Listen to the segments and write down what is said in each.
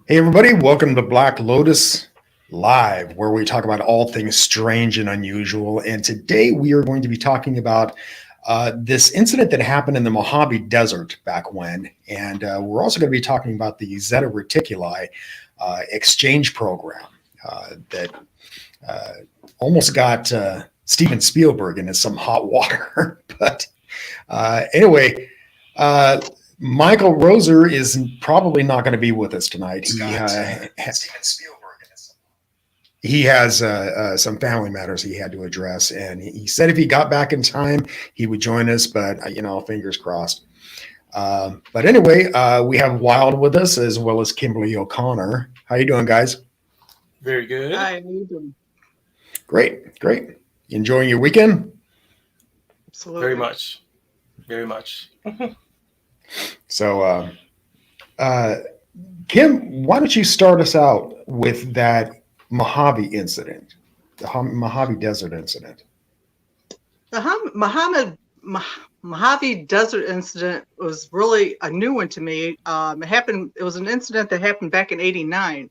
Hey, everybody, welcome to Black Lotus Live, where we talk about all things strange and unusual. And today we are going to be talking about this incident that happened in the Mojave Desert back when. And we're also going to be talking about the Zeta Reticuli Exchange Program that uh, almost got Steven Spielberg into some hot water. But anyway, uh, Michael Roser is probably not going to be with us tonight. He has some family matters he had to address, and he said if he got back in time, he would join us. But fingers crossed. But anyway, we have Wild with us as well as Kimberly O'Connor. How you doing, guys? Very good. Hi, how you doing? Great, great. Enjoying your weekend? Absolutely. Very much. Very much. So, Kim, why don't you start us out with that Mojave incident, the Mojave Desert incident? The Mojave Desert incident was really a new one to me. It was an incident that happened back in '89,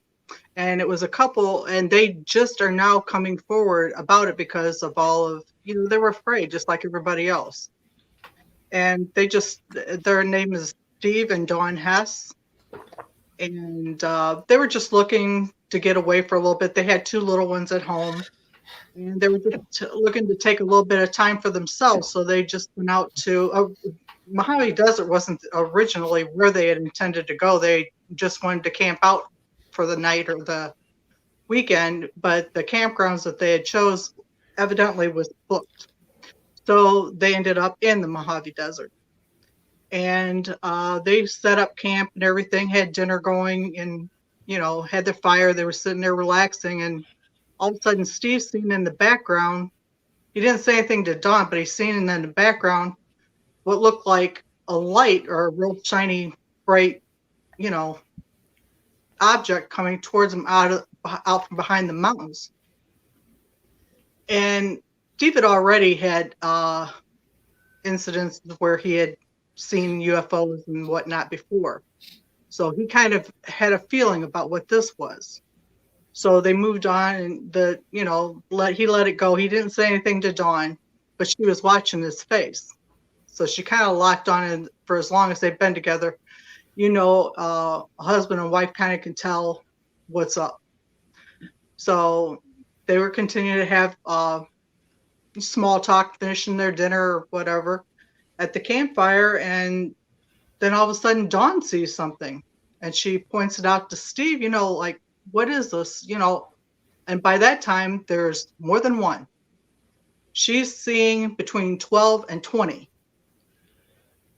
and it was a couple, and they just are now coming forward about it because of all of they were afraid, just like everybody else. And their name is Steve and Dawn Hess, and they were just looking to get away for a little bit. They had two little ones at home, and they were just looking to take a little bit of time for themselves. So they just went out to Mojave Desert. Wasn't originally where they had intended to go. They just wanted to camp out for the night or the weekend, but the campgrounds that they had chose evidently was booked. So they ended up in the Mojave Desert. And they set up camp and everything, had dinner going, and had their fire. They were sitting there relaxing, and all of a sudden Steve's seen in the background. He didn't say anything to Dawn, but he's seen in the background what looked like a light or a real shiny, bright, object coming towards him out from behind the mountains. And Steve had already had incidents where he had seen UFOs and whatnot before. So he kind of had a feeling about what this was. So they moved on, and he let it go. He didn't say anything to Dawn, but she was watching his face. So she kind of locked on, and for as long as they've been together, a husband and wife kind of can tell what's up. So they were continuing to have small talk, finishing their dinner or whatever at the campfire, and then all of a sudden Dawn sees something, and she points it out to Steve, like, what is this? And by that time there's more than one. She's seeing between 12 and 20.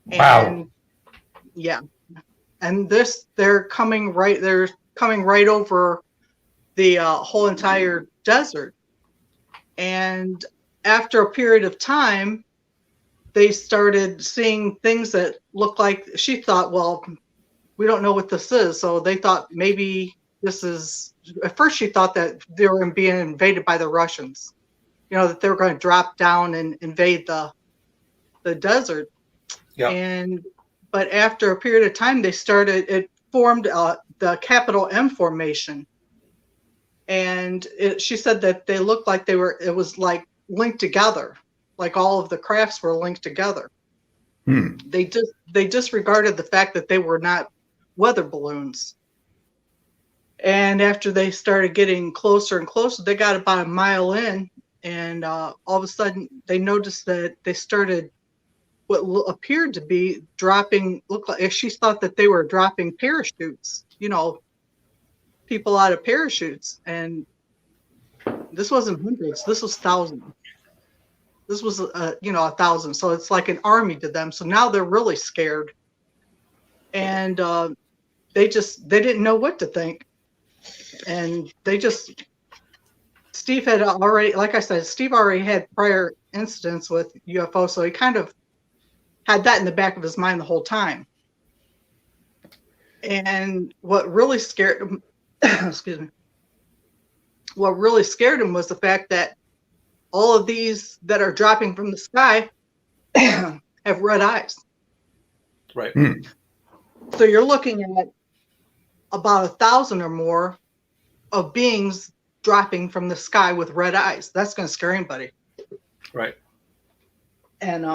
Wow. And yeah. And they're coming right over the whole entire desert. And after a period of time, they started seeing things that looked like, she thought, well, we don't know what this is. So they thought maybe this is, at first she thought that they were being invaded by the Russians, that they were going to drop down and invade the desert. Yeah. But after a period of time, it formed the capital M formation. And she said that they looked like it was like linked together, like all of the crafts were linked together. They disregarded the fact that they were not weather balloons. And after they started getting closer and closer, they got about a mile in, and all of a sudden they noticed that they started what appeared to be dropping. Looked like she thought that they were dropping parachutes, people out of parachutes. And this wasn't hundreds, this was thousands. This was 1,000. So it's like an army to them. So now they're really scared, and they didn't know what to think. And Steve had already, like I said, Steve already had prior incidents with UFO, so he kind of had that in the back of his mind the whole time. And what really scared him, excuse me, what really scared him was the fact that all of these that are dropping from the sky have red eyes. Right. So you're looking at about 1,000 or more of beings dropping from the sky with red eyes. That's going to scare anybody. Right. And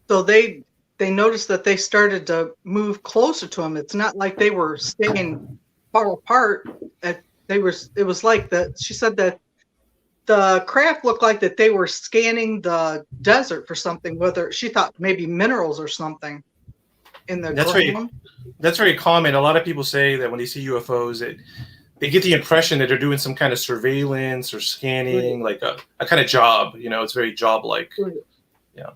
so they noticed that they started to move closer to him. It's not like they were staying far apart. It was like that. She said that the craft looked like that they were scanning the desert for something, whether she thought maybe minerals or something in the ground. That's very common. A lot of people say that when they see UFOs, they get the impression that they're doing some kind of surveillance or scanning, like a kind of job. It's very job-like. Right. Yeah.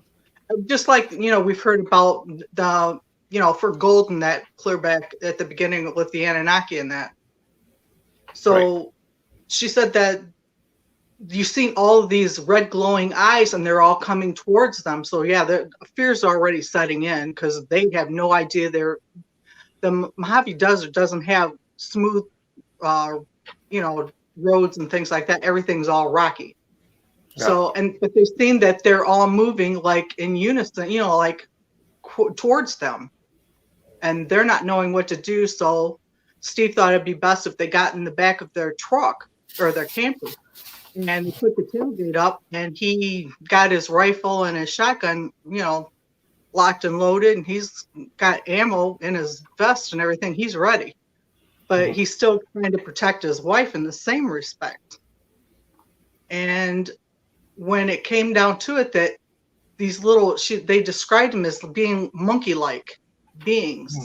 Just like, we've heard about the, for gold and that clear back at the beginning with the Anunnaki and that. So she said that you've seen all of these red glowing eyes and they're all coming towards them. So yeah, the fear's already setting in because they have no idea the Mojave Desert doesn't have smooth, roads and things like that. Everything's all rocky. Yeah. So, but they've seen that they're all moving like in unison, towards them, and they're not knowing what to do. So Steve thought it'd be best if they got in the back of their truck or their camper and he put the tailgate up, and he got his rifle and his shotgun, locked and loaded, and he's got ammo in his vest and everything. He's ready, but he's still trying to protect his wife in the same respect. And when it came down to it, that these they described them as being monkey-like beings.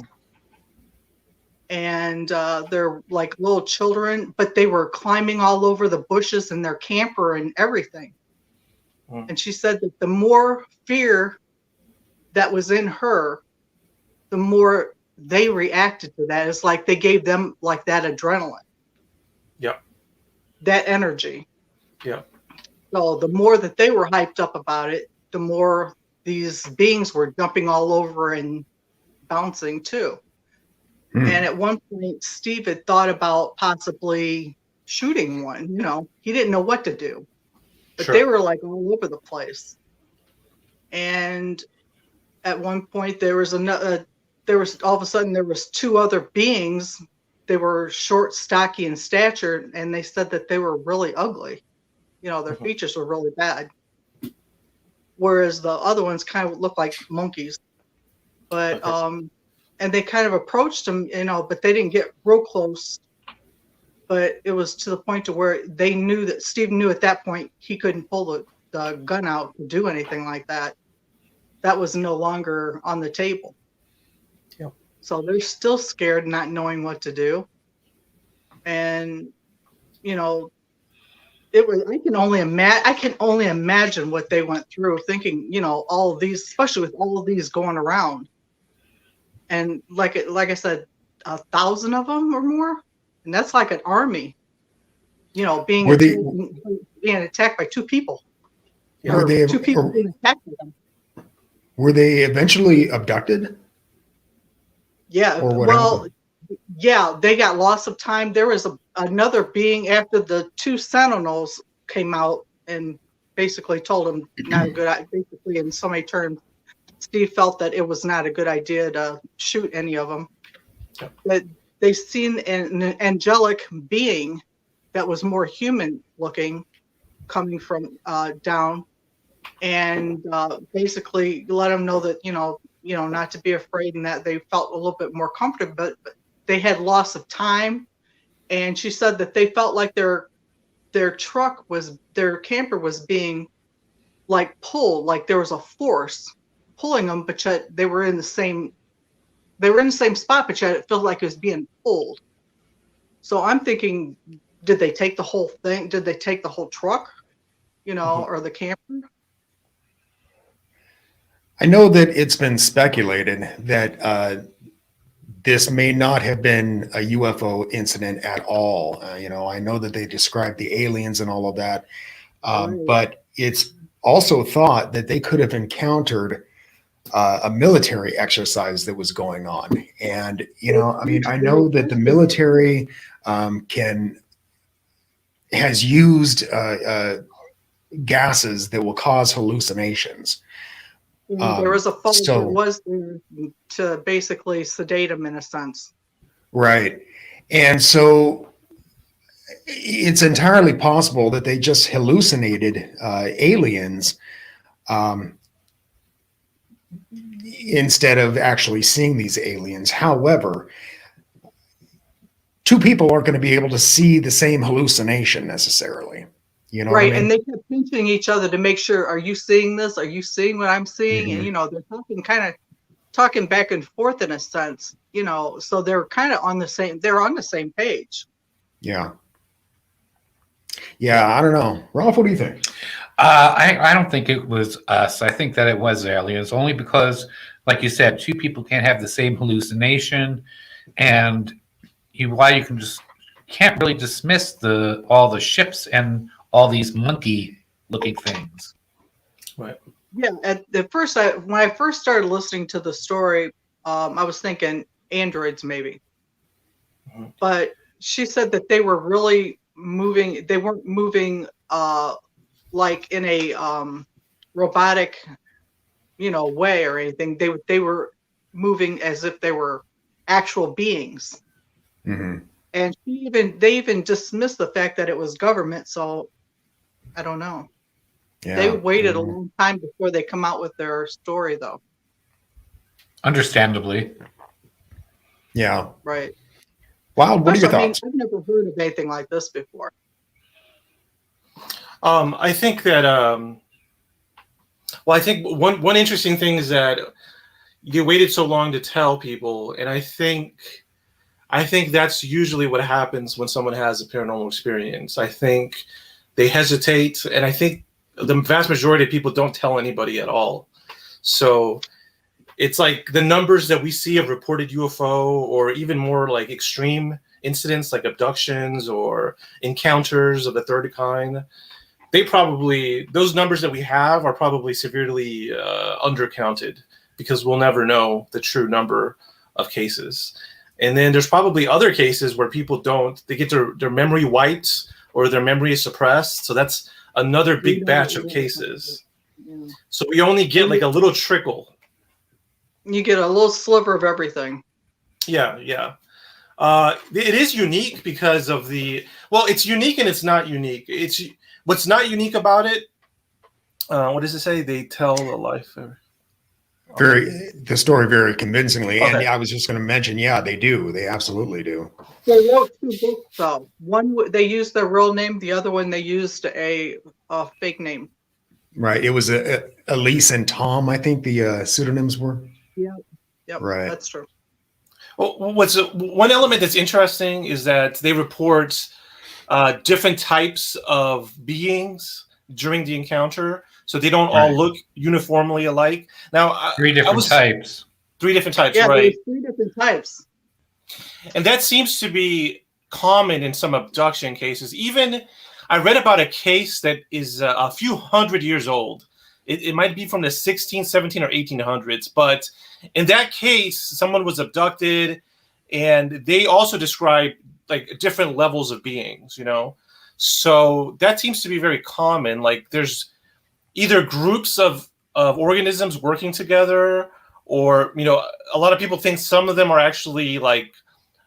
And they're like little children, but they were climbing all over the bushes in their camper and everything. And she said that the more fear that was in her, the more they reacted to that. It's like they gave them like that adrenaline. Yep. That energy. Yep. So the more that they were hyped up about it, the more these beings were jumping all over and bouncing too. And at one point, Steve had thought about possibly shooting one. He didn't know what to do, but they were like all over the place. And at one point, there was all of a sudden there was two other beings. They were short, stocky in stature, and they said that they were really ugly. Their features were really bad. Whereas the other ones kind of looked like monkeys. But and they kind of approached him, but they didn't get real close. But it was to the point to where they knew that Steve knew at that point he couldn't pull the gun out to do anything like that. That was no longer on the table. Yep. So they're still scared, not knowing what to do. And, it was. I can only imagine what they went through, thinking, all of these, especially with all of these going around. And like I said, 1,000 of them or more, and that's like an army, being attacked by two people. Two people being attacked by them. Were they eventually abducted? Yeah. Well, yeah, they got loss of time. There was another being after the two Sentinels came out and basically told them not a good idea. Basically, in so many terms, Steve felt that it was not a good idea to shoot any of them. That they seen an angelic being that was more human looking coming from down, and basically let them know that not to be afraid, and that they felt a little bit more comfortable. But they had loss of time, and she said that they felt like their camper was being like pulled, like there was a force pulling them, but yet they were in the same spot, but yet it felt like it was being pulled. So I'm thinking, did they take the whole thing? Did they take the whole truck, or the camper? I know that it's been speculated that this may not have been a UFO incident at all. I know that they described the aliens and all of that, but it's also thought that they could have encountered a military exercise that was going on. And, I know that the military has used gases that will cause hallucinations. There was a fault that was to basically sedate him in a sense. Right. And so it's entirely possible that they just hallucinated aliens instead of actually seeing these aliens. However, two people aren't going to be able to see the same hallucination necessarily. You know Right. what I mean? And they kept pinching each other to make sure, are you seeing this? Are you seeing what I'm seeing? Mhm. And, you know, they're talking back and forth in a sense, you know, so they're kind of on the same page. Yeah. Yeah, I don't know. Ralph, what do you think? I don't think it was us. I think that it was aliens, only because, like you said, two people can't have the same hallucination, and why you can't really dismiss all the ships and all these monkey-looking things. Right. Yeah. At the first, when I first started listening to the story, I was thinking androids maybe, but she said that they were really moving. They weren't moving like in a robotic, you know, way or anything. They were moving as if they were actual beings. Mm-hmm. And they even dismissed the fact that it was government. So I don't know. Yeah. They waited a long time before they come out with their story, though. Understandably. Yeah. Right. Wild, what are your I mean, thoughts? I've never heard of anything like this before. I think that I think one interesting thing is that you waited so long to tell people, and I think that's usually what happens when someone has a paranormal experience. I think they hesitate, and I think the vast majority of people don't tell anybody at all. So it's like the numbers that we see of reported UFO or even more like extreme incidents like abductions or encounters of the third kind, those numbers that we have are probably severely undercounted, because we'll never know the true number of cases. And then there's probably other cases where people they get their memory wiped or their memory is suppressed. So that's another big batch of cases. Yeah. So we only get like a little trickle. You get a little sliver of everything. Yeah. It is unique because of it's unique and it's not unique. What's not unique about it. What does it say? They tell a life. The story very convincingly. Okay. And I was just going to mention, yeah, they do. They absolutely do. They wrote two books, though. One they used their real name. The other one they used a fake name. Right. It was Elise and Tom, I think the pseudonyms were. Yeah. Yep. Right. That's true. Well, one element that's interesting is that they report different types of beings during the encounter, so they don't all look uniformly alike. Now, Three different types. Yeah, right? there's 3 different types. And that seems to be common in some abduction cases. Even I read about a case that is a few hundred years old. It might be from the 16, 17, or 1800s. But in that case, someone was abducted, and they also described like different levels of beings, you know? So that seems to be very common. Like there's either groups of organisms working together, or, you know, a lot of people think some of them are actually like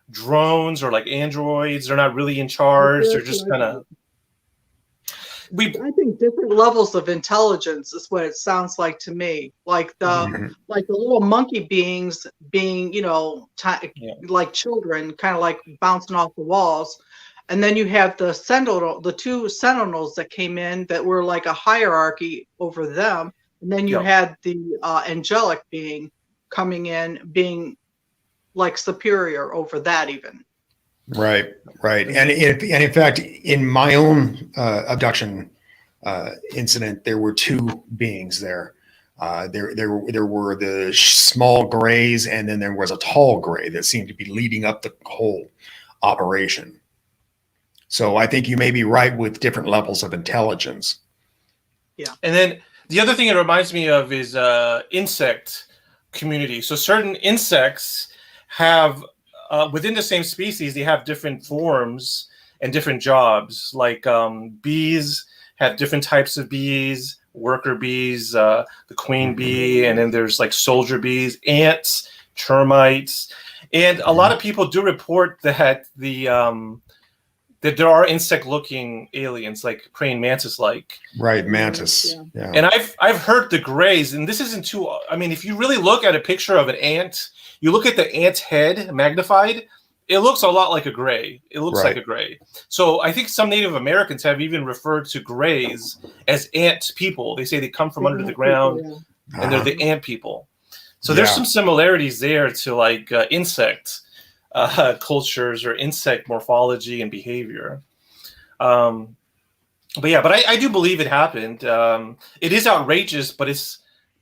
drones or like androids. They're not really in charge. They're just kind of... I think different levels of intelligence is what it sounds like to me. Like the little monkey beings being, you know, like children, kind of like bouncing off the walls. And then you have the 2 sentinels that came in that were like a hierarchy over them. And then you had the angelic being coming in, being like superior over that even. Right. And in fact, in my own abduction incident, there were 2 beings there. There were the small grays, and then there was a tall gray that seemed to be leading up the whole operation. So I think you may be right with different levels of intelligence. Yeah. And then the other thing it reminds me of is insect community. So certain insects have within the same species, they have different forms and different jobs. Like bees have different types of bees, worker bees, the queen bee, and then there's like soldier bees, ants, termites. And a lot of people do report that that there are insect-looking aliens, like praying mantis-like. Right, mantis. Yeah. And I've heard the grays, and this isn't too. I mean, if you really look at a picture of an ant, you look at the ant's head magnified, it looks a lot like a gray. It looks like a gray. So I think some Native Americans have even referred to grays as ant people. They say they come from under the ground, and they're the ant people. So there's some similarities there to like insect cultures or insect morphology and behavior. But I do believe it happened. It is outrageous, but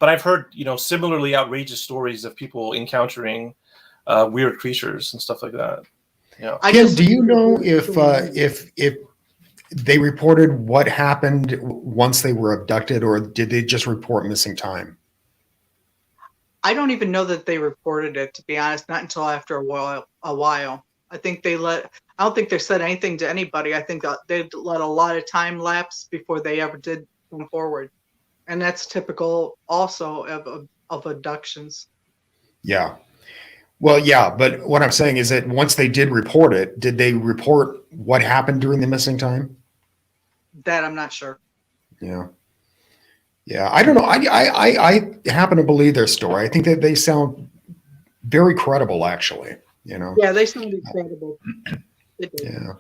I've heard, similarly outrageous stories of people encountering weird creatures and stuff like that. Yeah. Kim, do you know if they reported what happened once they were abducted, or did they just report missing time? I don't even know that they reported it, to be honest, not until after a while. I think I don't think they said anything to anybody. I think that they let a lot of time lapse before they ever did come forward. And that's typical also of abductions. Yeah. Well, yeah, but what I'm saying is that once they did report it, did they report what happened during the missing time? That I'm not sure. Yeah. Yeah, I don't know. I happen to believe their story. I think that they sound very credible, actually. Yeah, they sound incredible. Yeah.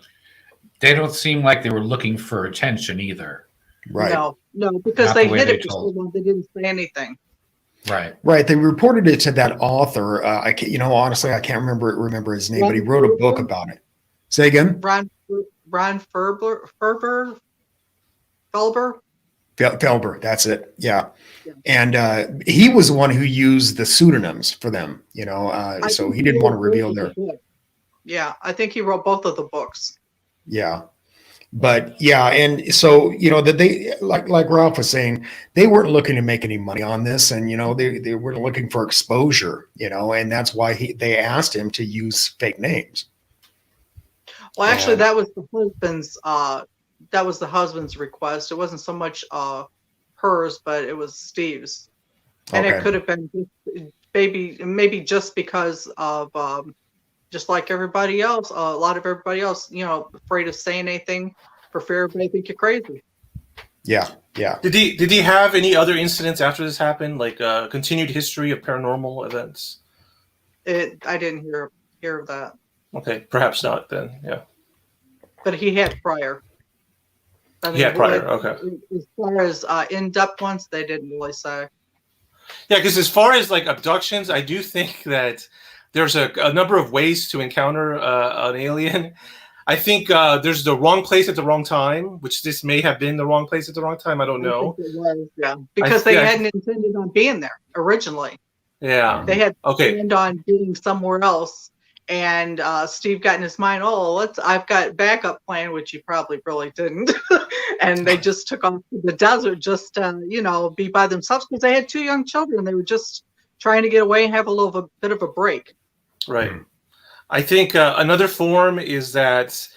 They don't seem like they were looking for attention either. Right. No, because they hid it for so long. They didn't say anything. Right. Right. They reported it to that author. Honestly, I can't remember his name, but he wrote a book about it. Say again. Ron Felber. Felber, that's it. Yeah. And he was the one who used the pseudonyms for them, so he didn't want to reveal their. Yeah, I think he wrote both of the books. Yeah. But yeah, and so that they like Ralph was saying, they weren't looking to make any money on this, and they were looking for exposure, and that's why they asked him to use fake names. Well, actually, that was the husband's request. It wasn't so much hers, but it was Steve's, and it could have been maybe just because of just like everybody else, a lot of everybody else, afraid of saying anything for fear everybody think you're crazy. Yeah, yeah. Did he have any other incidents after this happened, like a continued history of paranormal events? I didn't hear of that. Okay, perhaps not then. Yeah. But he had prior. Okay. As far as in-depth ones, they didn't really say. Yeah, because as far as like abductions, I do think that there's a number of ways to encounter an alien. I think there's the wrong place at the wrong time, which this may have been the wrong place at the wrong time. I don't know. I think it was, yeah, because they hadn't intended on being there originally. Yeah. They had planned on being somewhere else. And Steve got in his mind, I've got backup plan, which he probably really didn't. And they just took off to the desert just to, be by themselves because they had 2 young children. They were just trying to get away and have a bit of a break. Right. I think another form is that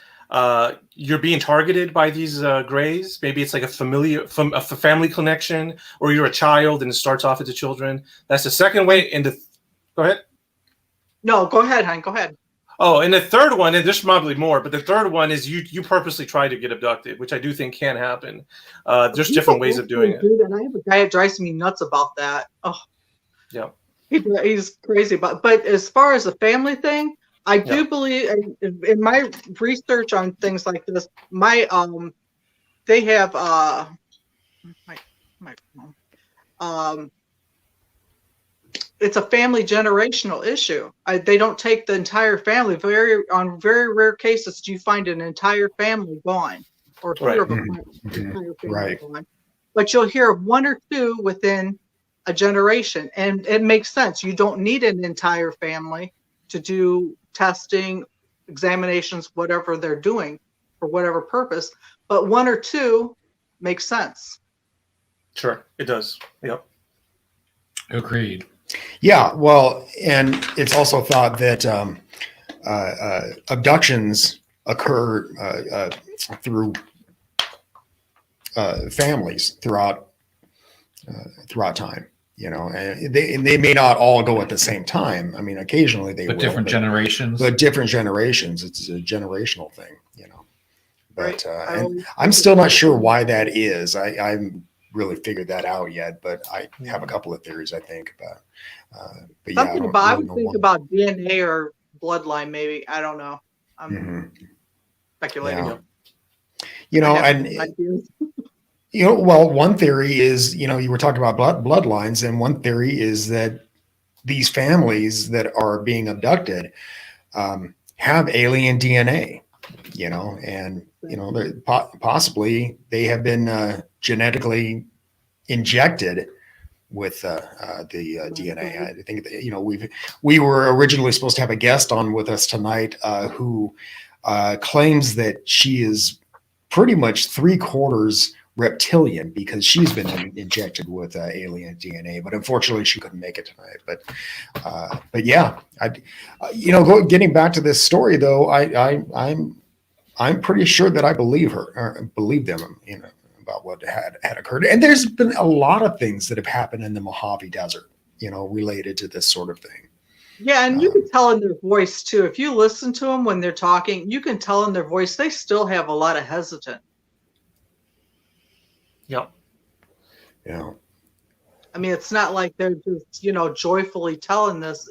you're being targeted by these grays. Maybe it's like a family connection, or you're a child and it starts off as the children. That's the second way. Go ahead. No, go ahead, hon. Go ahead. Oh, and the third one, and there's probably more, but the third one is you purposely try to get abducted, which I do think can happen. There's different ways of doing it. I have a guy that drives me nuts about that. Oh, yeah, he's crazy about. But as far as the family thing, I do believe in my research on things like this. They have it's a family generational issue. They don't take the entire family. On very rare cases, do you find an entire family gone, or hear of entire family gone. But you'll hear of 1 or 2 within a generation, and it makes sense. You don't need an entire family to do testing, examinations, whatever they're doing for whatever purpose. But 1 or 2 makes sense. Sure, it does. Yep. Agreed. Yeah, well, and it's also thought that abductions occur through families throughout time. and they may not all go at the same time. I mean, occasionally they But will, different generations. but different generations. It's a generational thing, But Right. and I'm still not sure why that is. I haven't really figured that out yet, but I have a couple of theories, I think. But yeah, I would think about DNA or bloodline, maybe. I don't know. I'm speculating. Yeah. I have ideas. Well, one theory is, you were talking about bloodlines, and one theory is that these families that are being abducted have alien DNA, and possibly they have been genetically injected with the DNA. I think that, we were originally supposed to have a guest on with us tonight who claims that she is pretty much 3/4 reptilian because she's been injected with alien DNA, but unfortunately she couldn't make it tonight. But yeah, getting back to this story though, I'm pretty sure that I believe her or believe them, about what had occurred. And there's been a lot of things that have happened in the Mojave Desert, related to this sort of thing. Yeah, and you can tell in their voice too. If you listen to them when they're talking, you can tell in their voice they still have a lot of hesitant. Yep. Yeah. I mean, it's not like they're just, joyfully telling this.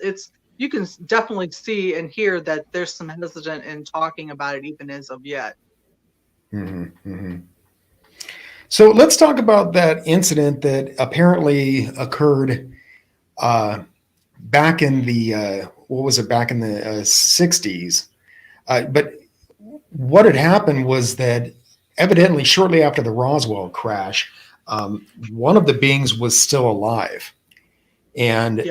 You can definitely see and hear that there's some hesitant in talking about it, even as of yet. Mm-hmm, mm-hmm. So let's talk about that incident that apparently occurred back in the back in the 60s. But what had happened was that evidently shortly after the Roswell crash, one of the beings was still alive, and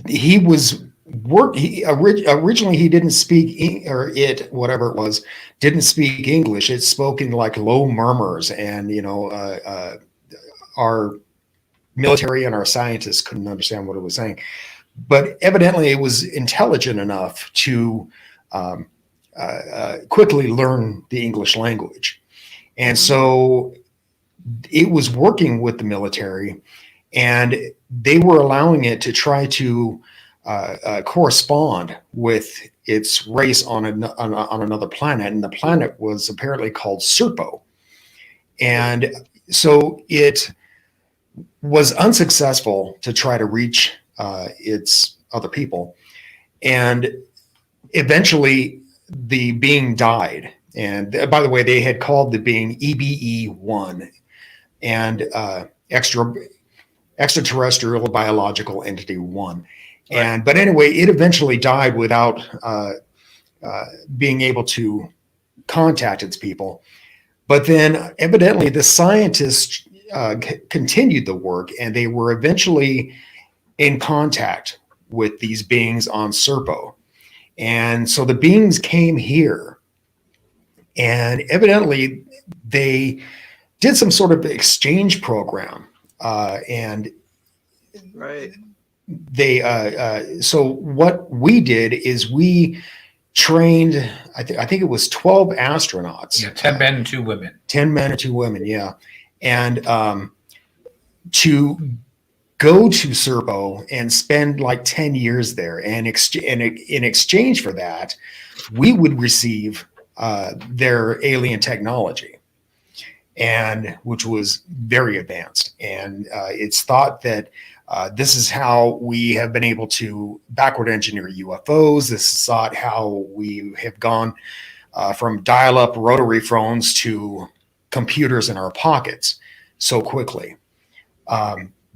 he was originally he didn't speak whatever it was, didn't speak English. It spoke in like low murmurs, and our military and our scientists couldn't understand what it was saying, but evidently it was intelligent enough to quickly learn the English language. And so it was working with the military, and they were allowing it to try to correspond with its race on another planet. And the planet was apparently called Serpo. And so it was unsuccessful to try to reach its other people. And eventually the being died. And by the way, they had called the being EBE-1 and extraterrestrial biological entity 1. Right. But anyway, it eventually died without being able to contact its people. But then evidently the scientists continued the work, and they were eventually in contact with these beings on Serpo. And so the beings came here, and evidently they did some sort of exchange program. And right. They so what we did is we trained, I think it was 12 astronauts. Yeah, 10 men and 2 women. 10 men and 2 women, yeah. And to go to Serpo and spend like 10 years there, and in exchange for that, we would receive their alien technology, and which was very advanced. And it's thought that this is how we have been able to backward engineer UFOs. This is thought how we have gone from dial-up rotary phones to computers in our pockets so quickly.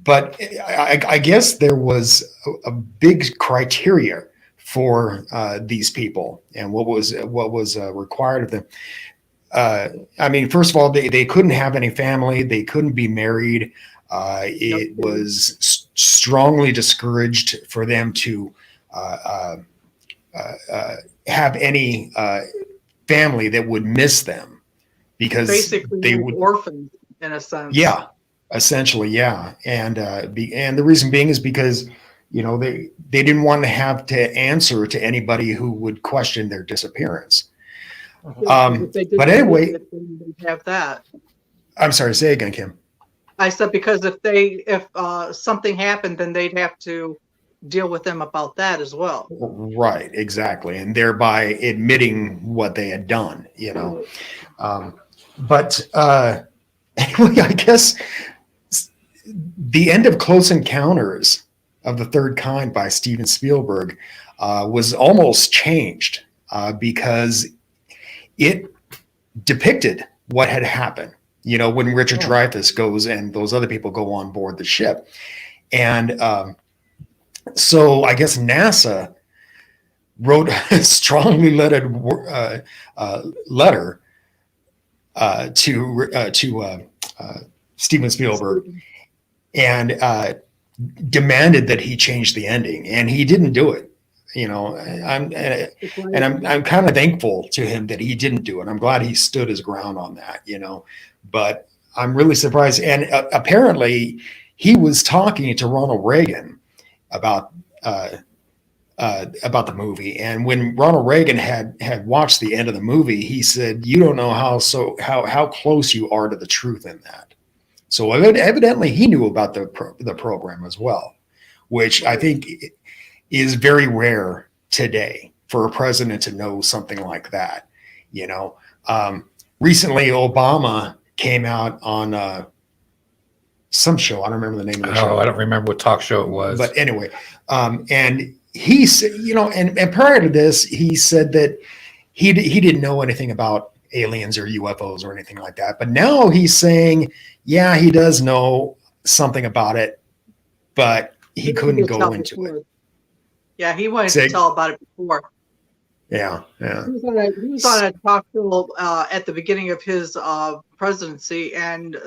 But I guess there was a big criteria for these people and what was required of them. I mean, first of all, they couldn't have any family. They couldn't be married. It was strongly discouraged for them to have any family that would miss them, because basically they would orphans in a sense. Yeah, essentially, yeah. And the reason being is because they didn't want to have to answer to anybody who would question their disappearance. But anyway, they have that. I'm sorry, say again, Kim. I said because if something happened, then they'd have to deal with them about that as well. Right, exactly, and thereby admitting what they had done, but anyway, I guess the end of Close Encounters of the Third Kind by Steven Spielberg was almost changed because it depicted what had happened, when Richard Dreyfuss goes and those other people go on board the ship. And so I guess NASA wrote a strongly lettered letter to Steven Spielberg and demanded that he change the ending, and he didn't do it. I'm kind of thankful to him that he didn't do it. I'm glad he stood his ground on that. But I'm really surprised. And apparently, he was talking to Ronald Reagan about the movie, and when Ronald Reagan had watched the end of the movie, he said, "You don't know how close you are to the truth in that." So evidently, he knew about the program as well, which I think is very rare today for a president to know something like that. Recently, Obama came out on some show. I don't remember the name of the show. I don't remember what talk show it was. But anyway, and he said, and prior to this, he said that he didn't know anything about aliens or UFOs or anything like that. But now he's saying, yeah, he does know something about it, but he couldn't go into it. Yeah, he wanted to tell about it before. Yeah. He was on a talk show at the beginning of his presidency, and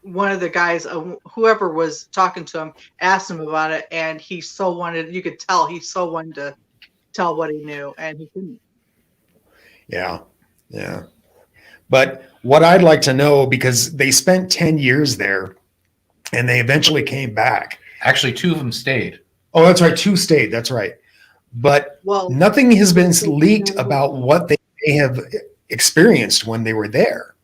one of the guys, whoever was talking to him, asked him about it, and you could tell he so wanted to tell what he knew, and he couldn't. Yeah. But what I'd like to know, because they spent 10 years there, and they eventually came back. Actually, 2 of them stayed. Oh, that's right. 2 stayed. That's right. But nothing has been leaked about what they may have experienced when they were there.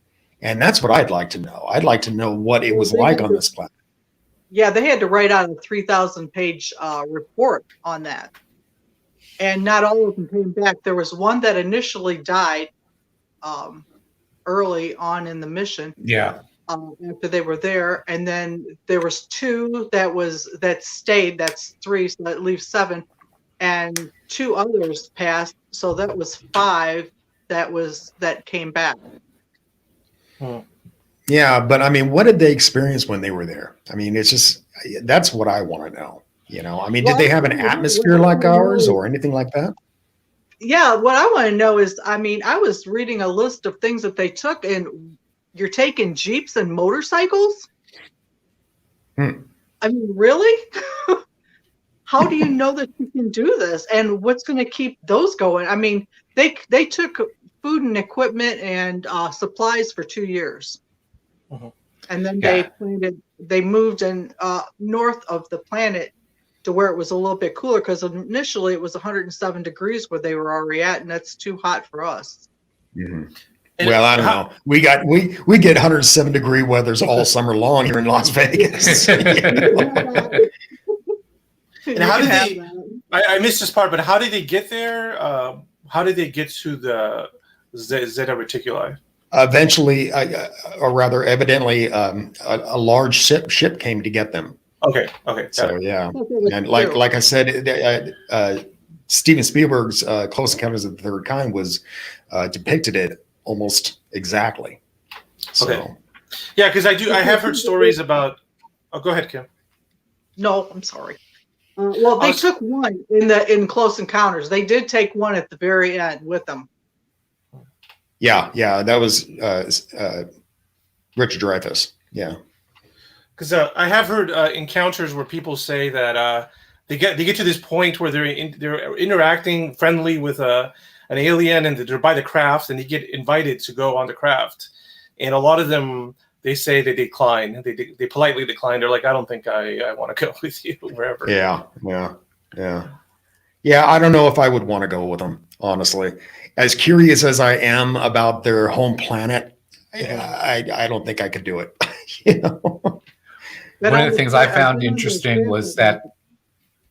And that's what I'd like to know. I'd like to know what it was like on this planet. Yeah, they had to write out a 3,000-page report on that. And not all of them came back. There was one that initially died early on in the mission. Yeah. After they were there, and then there was 2 that stayed. That's 3, so that leaves 7, and 2 others passed. So that was 5 that came back. Yeah, but I mean, what did they experience when they were there? I mean, that's what I want to know. I mean, did they have an atmosphere like ours or anything like that? Yeah, what I want to know is, I mean, I was reading a list of things that they took, and you're taking Jeeps and motorcycles? I mean, really? How do you know that you can do this? And what's going to keep those going? I mean, they took food and equipment and supplies for 2 years. And then they moved north of the planet to where it was a little bit cooler, because initially it was 107 degrees where they were already at, and that's too hot for us. Well, I don't know. We get 107-degree weathers all summer long here in Las Vegas. And how did they? I missed this part, but how did they get there? How did they get to the Zeta Reticuli? Eventually, or rather, evidently, a large ship came to get them. Okay. So yeah, and like I said, Steven Spielberg's Close Encounters of the Third Kind was depicted it almost exactly. So. Okay. Yeah, because I have heard stories about. Oh, go ahead, Kim. No, I'm sorry. Well, they took one in Close Encounters. They did take one at the very end with them. Yeah, that was Richard Dreyfuss. Yeah. Because I have heard encounters where people say that they get to this point where they're interacting friendly with an alien, and they're by the craft, and they get invited to go on the craft, and a lot of them, they say they decline. They politely decline. They're like, I don't think I want to go with you wherever. Yeah. I don't know if I would want to go with them, honestly. As curious as I am about their home planet, I don't think I could do it. You know? One of the things I found interesting was that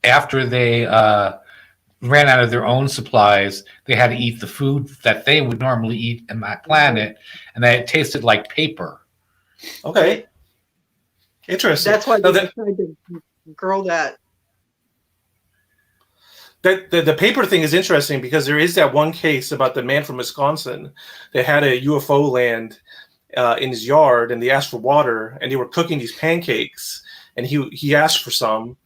after they ran out of their own supplies, they had to eat the food that they would normally eat in that planet, and that it tasted like paper. Okay. Interesting. That's why they decided to grow that. The paper thing is interesting because there is that one case about the man from Wisconsin that had a UFO land in his yard, and they asked for water, and they were cooking these pancakes, and he asked for some,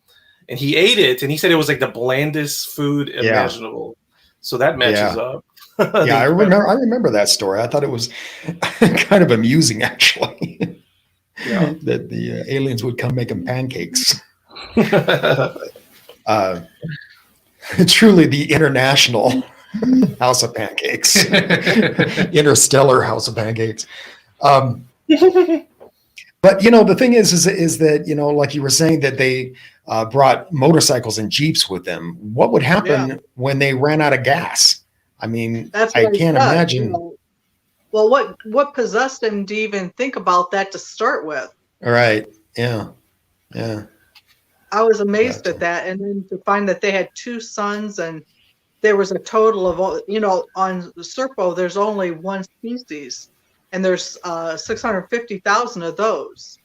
and he ate it, and he said it was like the blandest food imaginable. So that matches up. Yeah, I remember that story. I thought it was kind of amusing, actually. Yeah. That the aliens would come make them pancakes. Truly the international house of pancakes. Interstellar house of pancakes. But the thing is that like you were saying, that they brought motorcycles and Jeeps with them. What would happen when they ran out of gas? I mean, I can't imagine. Well, what possessed him to even think about that to start with? All right. Yeah. I was amazed at that. And then to find that they had 2 sons, and there was a total of, on Serpo, there's only one species, and there's 650,000 of those.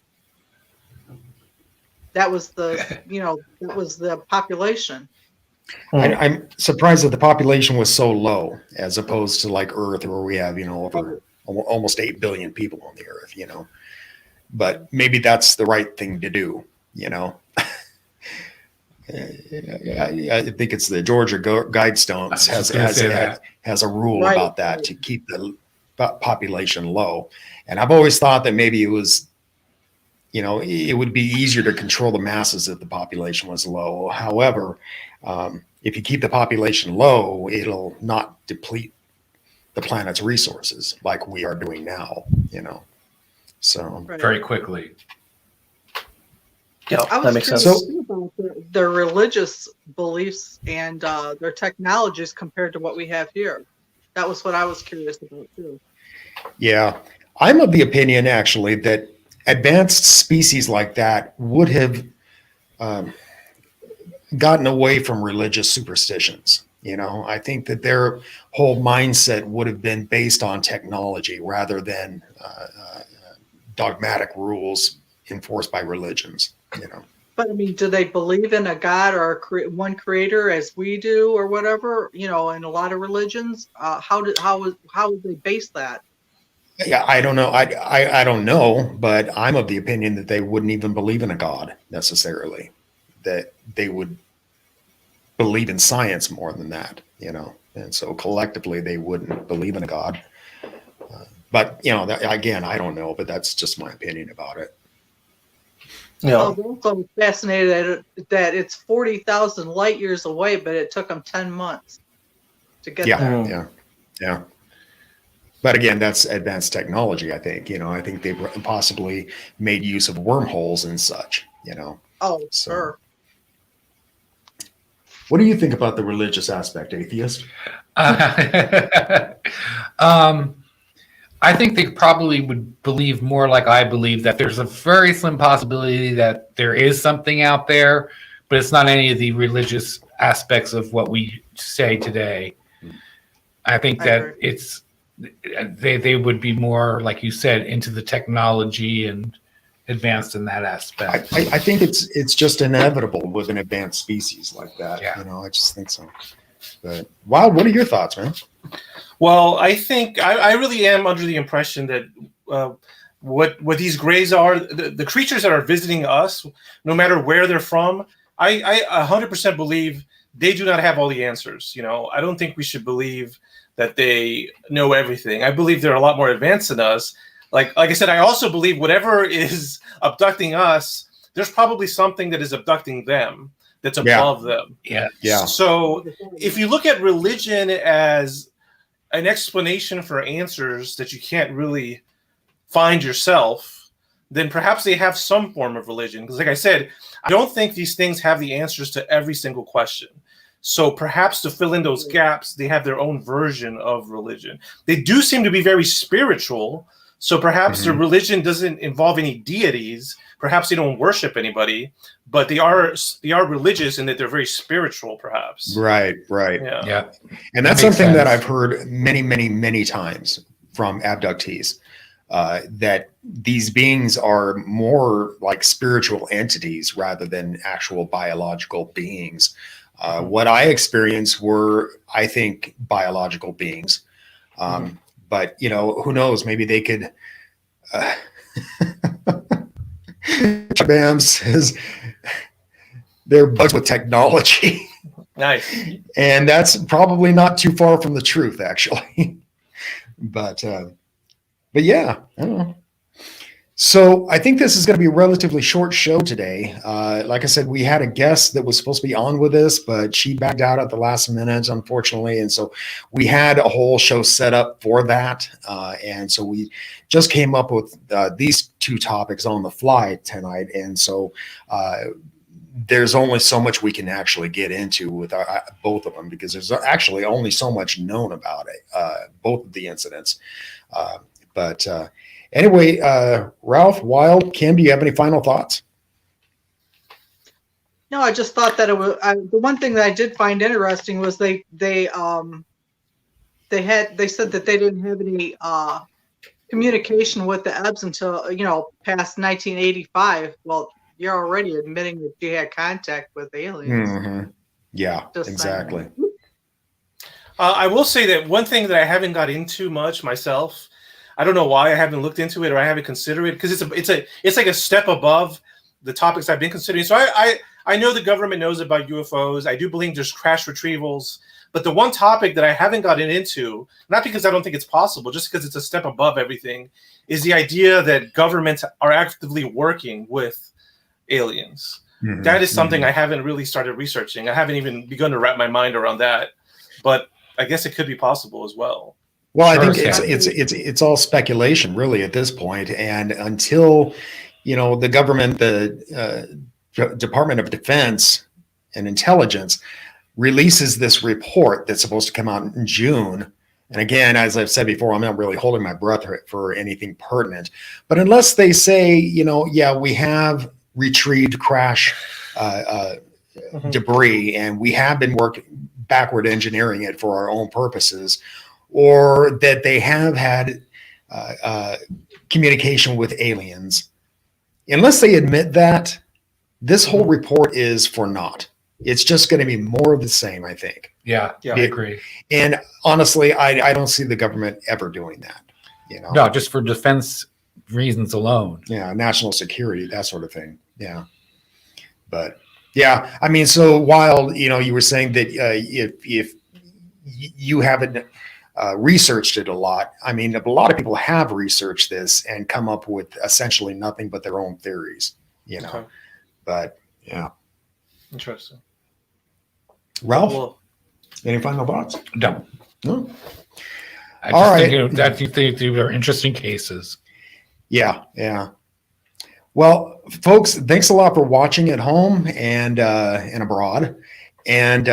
That was the population. I'm surprised that the population was so low as opposed to like Earth, where we have, over almost 8 billion people on the Earth, but maybe that's the right thing to do, I think it's the Georgia Guidestones has a rule about that to keep the population low. And I've always thought that maybe it was, it would be easier to control the masses if the population was low. However, if you keep the population low, it'll not deplete the planet's resources like we are doing now, So very quickly. Yeah, that makes sense. About their religious beliefs and their technologies compared to what we have here. That was what I was curious about too. Yeah, I'm of the opinion actually that advanced species like that would have gotten away from religious superstitions. I think that their whole mindset would have been based on technology rather than dogmatic rules enforced by religions. But I mean, do they believe in a God or one creator as we do, or whatever? In a lot of religions, how would they base that? Yeah, I don't know. I don't know, but I'm of the opinion that they wouldn't even believe in a God necessarily. That they would believe in science more than that, And so collectively, they wouldn't believe in a God. But again, I don't know. But that's just my opinion about it. Yeah. I'm also fascinated that it's 40,000 light years away, but it took them 10 months to get there. Yeah. But again, that's advanced technology, I think. I think they've possibly made use of wormholes and such, Oh, sure. What do you think about the religious aspect, atheist? I think they probably would believe more like I believe, that there's a very slim possibility that there is something out there, but it's not any of the religious aspects of what we say today. I think that they would be more, like you said, into the technology and advanced in that aspect. I think it's just inevitable with an advanced species like that. Yeah. I just think so. But Wild, what are your thoughts, man? Well, I think I really am under the impression that what these grays are, the creatures that are visiting us, no matter where they're from, I 100% believe they do not have all the answers. I don't think we should believe that they know everything. I believe they're a lot more advanced than us. Like I said, I also believe whatever is abducting us, there's probably something that is abducting them that's above them. Yeah. So if you look at religion as an explanation for answers that you can't really find yourself, then perhaps they have some form of religion. Because like I said, I don't think these things have the answers to every single question. So perhaps to fill in those gaps, they have their own version of religion. They do seem to be very spiritual. So perhaps their religion doesn't involve any deities. Perhaps they don't worship anybody, but they are religious in that they're very spiritual, perhaps. Right. Yeah. And that's That makes something that sense. I've heard many times from abductees, that these beings are more like spiritual entities rather than actual biological beings. What I experienced were, I think, biological beings. But, who knows? Maybe they could. Bam says they're bugs with technology. Nice. And that's probably not too far from the truth, actually. But yeah, I don't know. So I think this is going to be a relatively short show today. Like I said, we had a guest that was supposed to be on with us, but she backed out at the last minute, unfortunately. And so we had a whole show set up for that. And so we just came up with these two topics on the fly tonight. And so there's only so much we can actually get into with both of them, because there's actually only so much known about it, both of the incidents. But anyway, Ralph, Wild, Kim, do you have any final thoughts? No, I just thought that it was the one thing that I did find interesting was they said that they didn't have any communication with the Ebbs until past 1985. Well, you're already admitting that you had contact with aliens. Yeah, Just exactly. I will say that one thing that I haven't got into much myself. I don't know why I haven't looked into it or I haven't considered it, because it's like a step above the topics I've been considering. So I know the government knows about UFOs. I do believe there's crash retrievals. But the one topic that I haven't gotten into, not because I don't think it's possible, just because it's a step above everything, is the idea that governments are actively working with aliens. That is something I haven't really started researching. I haven't even begun to wrap my mind around that. But I guess it could be possible as well. Well, I think it's all speculation, really, at this point. And until, the government, the Department of Defense and Intelligence releases this report that's supposed to come out in June. And again, as I've said before, I'm not really holding my breath for anything pertinent. But unless they say, we have retrieved crash debris and we have been working backward engineering it for our own purposes, or that they have had communication with aliens, unless they admit that, this whole report is for naught. It's just going to be more of the same, I think. Yeah, I agree. And honestly, I don't see the government ever doing that. No, just for defense reasons alone. Yeah, national security, that sort of thing. Yeah. But yeah, I mean, so Wild, you were saying that if you haven't researched it a lot. I mean, a lot of people have researched this and come up with essentially nothing but their own theories, Okay. But yeah. Interesting. Ralph, Well, any final thoughts? No. No. I All just think these are interesting cases. Yeah. Well, folks, thanks a lot for watching at home and abroad. And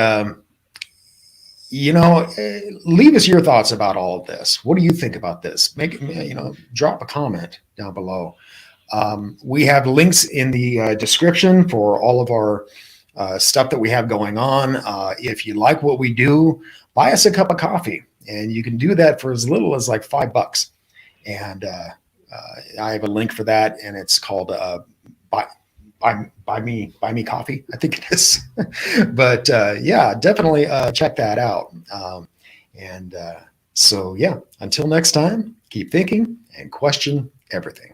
leave us your thoughts about all of this. What do you think about this? Drop a comment down below. We have links in the description for all of our stuff that we have going on. If you like what we do, buy us a cup of coffee, and you can do that for as little as like $5. And I have a link for that, and it's called Buy me coffee, I think it is. But yeah, definitely check that out. So yeah, until next time, keep thinking and question everything.